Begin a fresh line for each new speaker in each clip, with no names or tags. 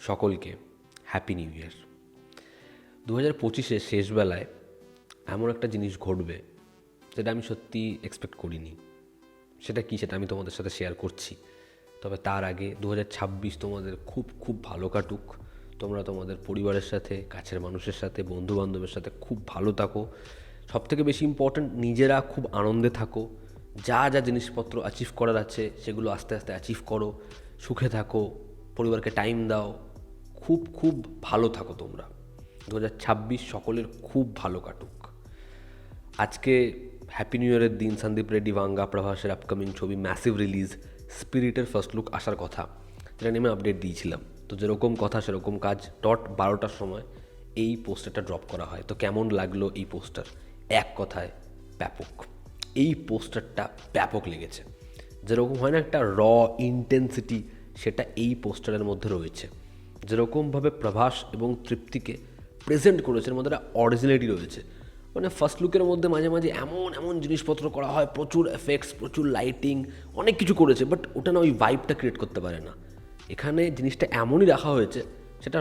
সকলকে happy new year. 2025-এর শেষবেলায় এমন একটা জিনিস ঘটবে যেটা আমি সত্যি এক্সপেক্ট করিনি। সেটা কি, সেটা আমি তোমাদের সাথে শেয়ার করছি। তবে তার আগে 2026 তোমাদের খুব খুব ভালো কাটুক। তোমরা তোমাদের পরিবারের সাথে, কাছের মানুষের সাথে, বন্ধুবান্ধবের সাথে খুব ভালো থাকো। সবথেকে বেশি ইম্পর্ট্যান্ট, নিজেরা খুব আনন্দে থাকো। যা যা জিনিসপত্র অ্যাচিভ করার আছে সেগুলো আস্তে আস্তে অ্যাচিভ করো। সুখে থাকো, পরিবারকে টাইম দাও, খুব খুব ভালো থাকো তোমরা। 2026 সকলের খুব ভালো কাটুক। আজকে হ্যাপি নিউ ইয়ারের দিন সন্দীপ রেড্ডি ভাঙ্গা প্রভাসের আপকামিং ছবি ম্যাসিভ রিলিজ স্পিরিটের ফার্স্ট লুক আসার কথা, যেটা নিয়ে আমি আপডেট দিয়েছিলাম। তো যেরকম কথা সেরকম কাজ, 12টার সময় এই পোস্টারটা ড্রপ করা হয়। তো কেমন লাগলো এই পোস্টার? এক কথায় ব্যাপক। এই পোস্টারটা ব্যাপক লেগেছে। যেরকম হয় না একটা ইন্টেন্সিটি, সেটা এই পোস্টারের মধ্যে রয়েছে। যেরকমভাবে প্রভাস এবং তৃপ্তিকে প্রেজেন্ট করেছে, এর মধ্যে একটা অরিজিনালিটি রয়েছে। মানে ফার্স্ট লুকের মধ্যে মাঝে মাঝে এমন এমন জিনিসপত্র করা হয়, প্রচুর এফেক্টস, প্রচুর লাইটিং, অনেক কিছু করেছে, বাট ওটা না ওই ভাইবটা ক্রিয়েট করতে পারে না। এখানে জিনিসটা এমনই রাখা হয়েছে, সেটা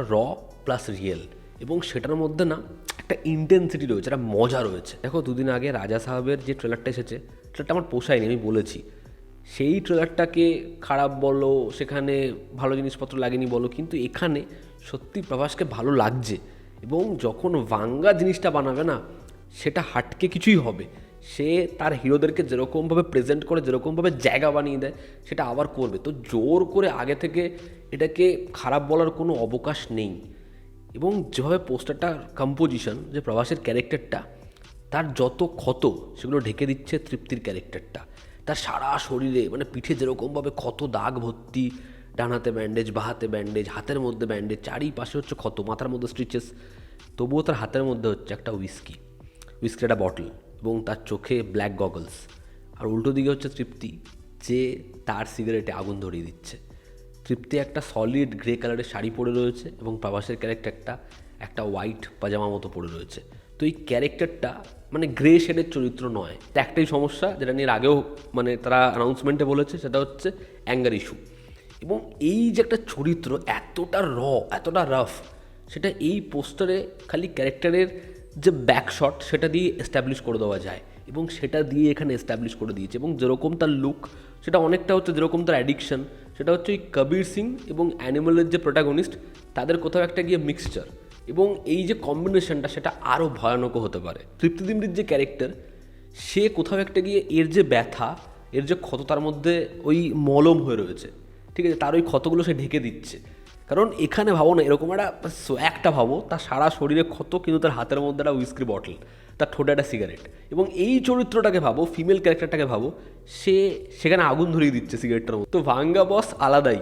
প্লাস রিয়েল, এবং সেটার মধ্যে না একটা ইন্টেন্সিটি রয়েছে, একটা মজা রয়েছে। দেখো, দুদিন আগে রাজা সাহেবের যে ট্রেলারটা এসেছে, ট্রেলারটা আমার পোষায়নি, আমি বলেছি। সেই ট্রেলারটাকে খারাপ বলো, সেখানে ভালো জিনিসপত্র লাগেনি বলো, কিন্তু এখানে সত্যি প্রভাসকে ভালো লাগছে। এবং যখন ভাঙ্গা জিনিসটা বানাবে না, সেটা হাটকে কিছুই হবে। সে তার হিরোদেরকে যেরকমভাবে প্রেজেন্ট করে, যেরকমভাবে জায়গা বানিয়ে দেয়, সেটা আবার করবে। তো জোর করে আগে থেকে এটাকে খারাপ বলার কোনো অবকাশ নেই। এবং যেভাবে পোস্টারটা কম্পোজিশন, যে প্রভাসের ক্যারেক্টারটা, তার যত ক্ষত সেগুলো ঢেকে দিচ্ছে তৃপ্তির ক্যারেক্টারটা। তার সারা শরীরে, মানে পিঠে যেরকমভাবে ক্ষত দাগ ভর্তি, ডান হাতে ব্যান্ডেজ, বাঁ হাতে ব্যান্ডেজ, হাতের মধ্যে ব্যান্ডেজ, চারিপাশে হচ্ছে ক্ষত, মাথার মধ্যে স্টিচেস, তবুও তার হাতের মধ্যে হচ্ছে একটা উইস্কির একটা বটল, এবং তার চোখে ব্ল্যাক গগলস। আর উল্টো দিকে হচ্ছে তৃপ্তি, যে তার সিগারেটে আগুন ধরিয়ে দিচ্ছে। তৃপ্তি একটা সলিড গ্রে কালারের শাড়ি পরে রয়েছে, এবং প্রভাসের ক্যারেক্টারটা একটা হোয়াইট পাজামা মতো পরে রয়েছে। তো এই ক্যারেক্টারটা মানে গ্রে শেডের চরিত্র নয়। তো একটাই সমস্যা, যেটা নিয়ে আগেও মানে তারা অ্যানাউন্সমেন্টে বলেছে, সেটা হচ্ছে অ্যাঙ্গার ইস্যু। এবং এই যে একটা চরিত্র এতটা এতটা রাফ, সেটা এই পোস্টারে খালি ক্যারেক্টারের যে ব্যাকশট, সেটা দিয়ে এস্টাবলিশ করে দেওয়া যায়, এবং সেটা দিয়ে এখানে এস্টাবলিশ করে দিয়েছে। এবং যেরকম তার লুক, সেটা অনেকটা হচ্ছে যেরকম তার অ্যাডিকশন, সেটা হচ্ছে ওই কবির সিং এবং অ্যানিমালের যে প্রোটাগনিস্ট, তাদের কোথাও একটা গিয়ে মিক্সচার। এবং এই যে কম্বিনেশনটা, সেটা আরও ভয়ানকও হতে পারে। তৃপ্তি দিমরির যে ক্যারেক্টার, সে কোথাও একটা গিয়ে এর যে ব্যথা, এর যে ক্ষত, তার মধ্যে ওই মলম হয়ে রয়েছে, ঠিক আছে, তার ওই ক্ষতগুলো সে ঢেকে দিচ্ছে। কারণ এখানে ভাবো না, এরকম একটা ভাবো, তার সারা শরীরে ক্ষত, কিন্তু তার হাতের মধ্যে একটা উইস্কির বটল, তার ঠোঁটে একটা সিগারেট। এবং এই চরিত্রটাকে ভাবো, ফিমেল ক্যারেক্টারটাকে ভাবো, সে সেখানে আগুন ধরিয়ে দিচ্ছে সিগারেটটার মধ্যে। তো ভাঙ্গা বস আলাদাই,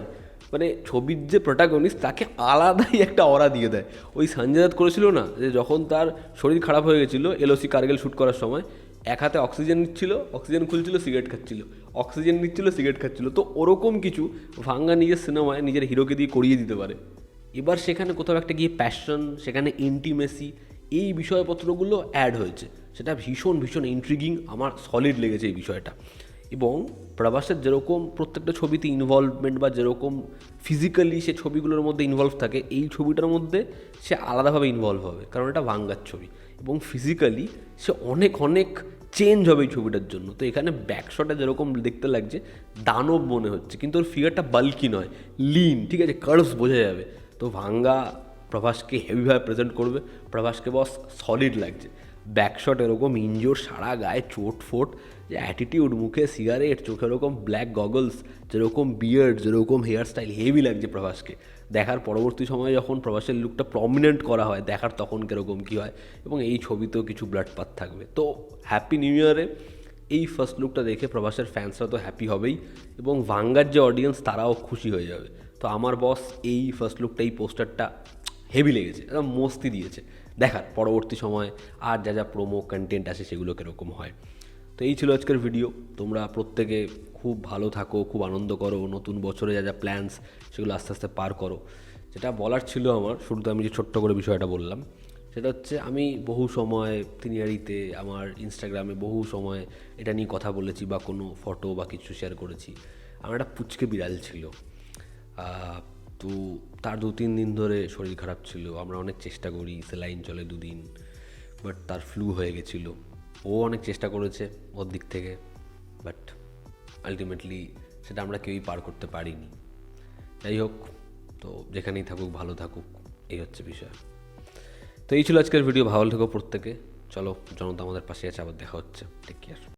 মানে ছবির যে প্রোটাগনিস্ট, তাকে আলাদাই একটা অরা দিয়ে দেয়। ওই সঞ্জয় দত্ত করেছিল না, যে যখন তার শরীর খারাপ হয়ে গেছিলো এলওসি কার্গিল শ্যুট করার সময়, এক হাতে অক্সিজেন নিচ্ছিল, অক্সিজেন খুলছিল, সিগারেট খাচ্ছিল, অক্সিজেন নিচ্ছিল, সিগারেট খাচ্ছিল। তো ওরকম কিছু ভাঙ্গা নিজের সিনেমায় নিজের হিরোকে দিয়ে করিয়ে দিতে পারে। এবার সেখানে কোথাও একটা গিয়ে প্যাশন, সেখানে ইন্টিমেসি, এই বিষয়পত্রগুলো অ্যাড হয়েছে। সেটা ভীষণ ভীষণ ইন্ট্রিগিং, আমার সলিড লেগেছে এই বিষয়টা। এবং প্রভাসের যেরকম প্রত্যেকটা ছবিতে ইনভলভমেন্ট, বা যেরকম ফিজিক্যালি সে ছবিগুলোর মধ্যে ইনভলভ থাকে, এই ছবিটার মধ্যে সে আলাদাভাবে ইনভলভ হবে, কারণ এটা ভাঙ্গার ছবি। এবং ফিজিক্যালি সে অনেক অনেক চেঞ্জ হবে এই ছবিটার জন্য। তো এখানে ব্যাকশটে যেরকম দেখতে লাগছে দানব মনে হচ্ছে, কিন্তু ওর ফিগারটা বাল্কি নয়, লিন, ঠিক আছে, কার্ভস বোঝা যাবে। তো ভাঙ্গা প্রভাসকে হেভিভাবে প্রেজেন্ট করবে। প্রভাসকে বস সলিড লাগছে। ব্যাকশট এরকম ইনজোর, সারা গায়ে চোট ফোট, যে অ্যাটিটিউড, মুখে সিগারেট, চোখে এরকম ব্ল্যাক গগলস, যেরকম বিয়ার্ড, যেরকম হেয়ার স্টাইল, হেভি লাগছে প্রভাসকে। দেখার পরবর্তী সময়ে যখন প্রভাসের লুকটা প্রমিনেন্ট করা হয়, দেখার তখন কীরকম কী হয়। এবং এই ছবিতেও কিছু ব্লাড পাত থাকবে। তো হ্যাপি নিউ ইয়ারে এই ফার্স্ট লুকটা দেখে প্রভাসের ফ্যান্সরা তো হ্যাপি হবেই, এবং ভাঙ্গার যে অডিয়েন্স, তারাও খুশি হয়ে যাবে। তো আমার বস এই ফার্স্ট লুকটা, এই পোস্টারটা হেভি লেগেছে, একদম মস্তি দিয়েছে। দেখার পরবর্তী সময় আর যা যা প্রোমো কন্টেন্ট আসে, সেগুলো কীরকম হয়। তো এই ছিল আজকের ভিডিও। তোমরা প্রত্যেকে খুব ভালো থাকো, খুব আনন্দ করো, নতুন বছরে যা যা প্ল্যানস, সেগুলো আস্তে আস্তে পার করো। যেটা বলার ছিল আমার, শুরুতে আমি যে ছোট্ট করে বিষয়টা বললাম, সেটা হচ্ছে আমি বহু সময় তিনিয়ারিতে, আমার ইনস্টাগ্রামে বহু সময় এটা নিয়ে কথা বলেছি, বা কোনো ফটো বা কিছু শেয়ার করেছি। আমার একটা পুচকে বিড়াল ছিল, তো তার 2-3 দিন ধরে শরীর খারাপ ছিল, আমরা অনেক চেষ্টা করি, স্যালাইন চলে 2 দিন, বাট তার ফ্লু হয়ে গেছিলো। ও অনেক চেষ্টা করেছে ওর দিক থেকে, বাট আলটিমেটলি সেটা আমরা কেউই পার করতে পারিনি। যাই হোক, তো যেখানেই থাকুক ভালো থাকুক, এই হচ্ছে বিষয়। তো এই ছিল আজকের ভিডিও। ভালো থেকো প্রত্যেকে। চলো, জনতা আমাদের পাশে আছে, আবার দেখা হচ্ছে। Take care.